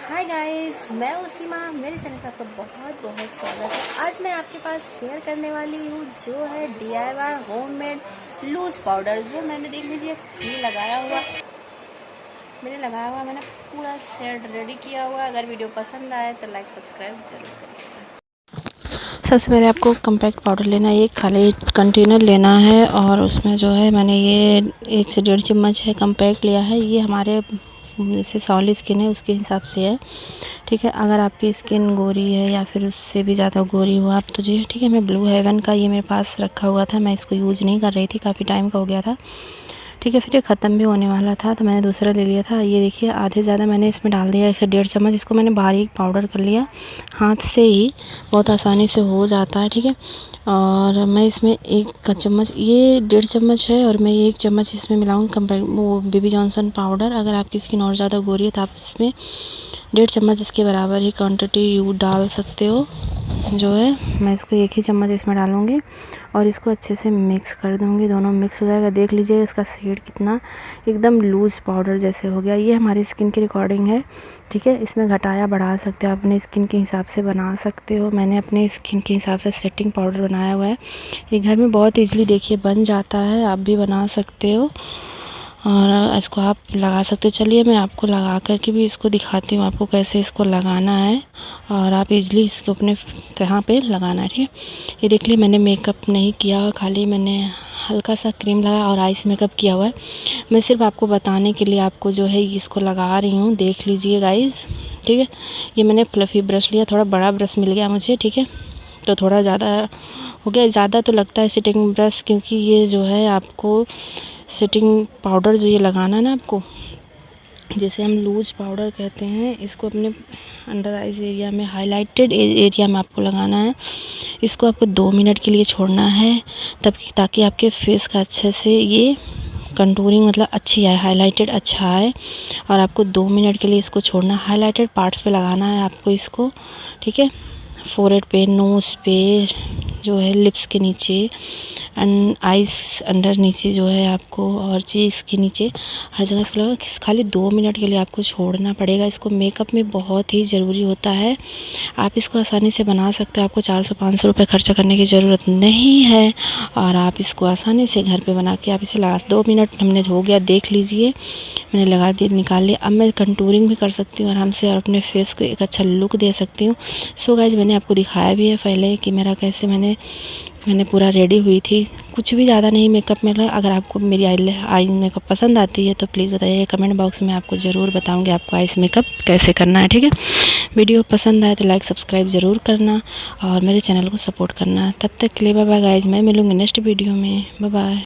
Hi guys, मैं हूँ सीमा। मेरे चैनल पर आपका बहुत बहुत स्वागत है। आज मैं आपके पास शेयर करने वाली हूँ जो है DIY होममेड लूज पाउडर, जो मैंने देख लीजिए ये लगाया हुआ मैंने पूरा सेट रेडी किया हुआ। अगर वीडियो पसंद आए तो लाइक सब्सक्राइब जरूर करिएगा। सबसे पहले आपको कम्पैक्ट पाउडर लेना है, एक खाली कंटेनर लेना है और उसमें जो है मैंने ये 1 से 1.5 चम्मच है कम्पैक्ट लिया है। ये हमारे जैसे सॉलिड स्किन है उसके हिसाब से है, ठीक है। अगर आपकी स्किन गोरी है या फिर उससे भी ज़्यादा गोरी हो आप तो जी ठीक है। मैं ब्लू हेवन का ये मेरे पास रखा हुआ था, मैं इसको यूज़ नहीं कर रही थी, काफ़ी टाइम का हो गया था, ठीक है। फिर ये ख़त्म भी होने वाला था तो मैंने दूसरा ले लिया था। ये देखिए आधे ज़्यादा मैंने इसमें डाल दिया, 1 से 1.5 चम्मच। इसको मैंने बारीक पाउडर कर लिया, हाथ से ही बहुत आसानी से हो जाता है, ठीक है। और मैं इसमें 1 चम्मच, ये 1.5 चम्मच है और मैं 1 चम्मच इसमें मिलाऊंगी कम्पैक्ट वो बेबी जॉनसन पाउडर। अगर आपकी स्किन और ज़्यादा गोरी है तो आप इसमें 1.5 चम्मच इसके बराबर ही क्वांटिटी यू डाल सकते हो। जो है मैं इसको 1 ही चम्मच इसमें डालूँगी और इसको अच्छे से मिक्स कर दूँगी। दोनों मिक्स हो जाएगा। देख लीजिए इसका शेड कितना एकदम लूज़ पाउडर जैसे हो गया। ये हमारी स्किन की रिकॉर्डिंग है, ठीक है। इसमें घटाया बढ़ा सकते हो, आप अपने स्किन के हिसाब से बना सकते हो। मैंने अपने स्किन के हिसाब से सेटिंग पाउडर बनाया हुआ है। ये घर में बहुत ईज़िली देखिए बन जाता है, आप भी बना सकते हो और इसको आप लगा सकते हो। चलिए मैं आपको लगा करके भी इसको दिखाती हूँ आपको कैसे इसको लगाना है और आप इजीली इसको अपने कहाँ पे लगाना है, ठीक है। ये देख लिए मैंने मेकअप नहीं किया, खाली मैंने हल्का सा क्रीम लगाया और आइस मेकअप किया हुआ है। मैं सिर्फ आपको बताने के लिए आपको जो है इसको लगा रही हूँ, देख लीजिए गाइस, ठीक है। ये मैंने फ्लफ़ी ब्रश लिया, थोड़ा बड़ा ब्रश मिल गया मुझे, ठीक है। तो थोड़ा ज़्यादा हो गया, ज़्यादा तो लगता है सेटिंग ब्रश, क्योंकि ये जो है आपको सेटिंग पाउडर जो ये लगाना है ना आपको, जैसे हम लूज पाउडर कहते हैं, इसको अपने अंडर आइज एरिया में, हाइलाइटेड एरिया में आपको लगाना है। इसको आपको 2 मिनट के लिए छोड़ना है तब ताकि आपके फेस का अच्छे से ये कंटूरिंग मतलब अच्छी आए, हाइलाइटेड अच्छा आए। और आपको 2 मिनट के लिए इसको छोड़ना, हाइलाइटेड पार्ट्स पे लगाना है आपको इसको, ठीक है। फोरहेड पे, नोज़ पे, जो है लिप्स के नीचे एंड आइस अंडर नीचे जो है आपको, और चीज़ के नीचे हर जगह इसको लगा। खाली 2 मिनट के लिए आपको छोड़ना पड़ेगा। इसको मेकअप में बहुत ही ज़रूरी होता है। आप इसको आसानी से बना सकते हो, आपको 400-500 रुपये खर्चा करने की ज़रूरत नहीं है और आप इसको आसानी से घर पे बना के आप इसे लगा। 2 मिनट हमने हो गया, देख लीजिए मैंने लगा दिया, निकाल लिया। अब मैं कंटूरिंग भी कर सकती हूँ आराम से और अपने फेस को एक अच्छा लुक दे सकती हूँ। सो गाइज मैंने आपको दिखाया भी है पहले कि मेरा कैसे मैंने पूरा रेडी हुई थी, कुछ भी ज़्यादा नहीं मेकअप में लगा। अगर आपको मेरी आई मेकअप पसंद आती है तो प्लीज़ बताइए, कमेंट बॉक्स में आपको ज़रूर बताऊंगी आपको आइस मेकअप कैसे करना है, ठीक है। वीडियो पसंद आए तो लाइक सब्सक्राइब ज़रूर करना और मेरे चैनल को सपोर्ट करना। तब तक के लिए बाय बाय गाइज, मैं मिलूँगी नेक्स्ट वीडियो में। Bye bye.